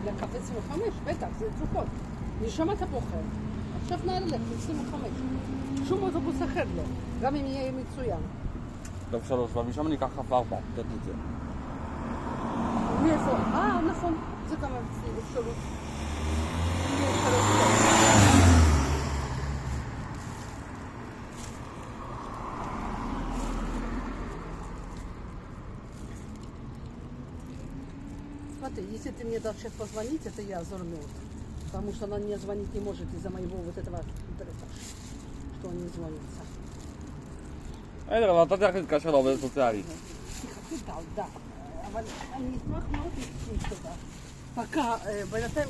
לקפה 25, בטח, זה תרופות. משם אתה בוחר. עכשיו נעלה 25. שום אוטובוס אחר לא, גם אם יהיה מצוין. טוב 3, אבל משם אני אקח כף 4, תת את זה. מאיפה? נכון, זה גם אפשרות. Смотри, если ты мне дашь сейчас позвонить, это я зорнут. Потому что она мне звонить не может из-за моего вот этого адреса, что он не звонится. בסדר, אבל אתה צריך להתקשר לעובדת סוציאלית. תדע, אבל אני אשמח מאוד לשמוע תודה. пока, בינתיים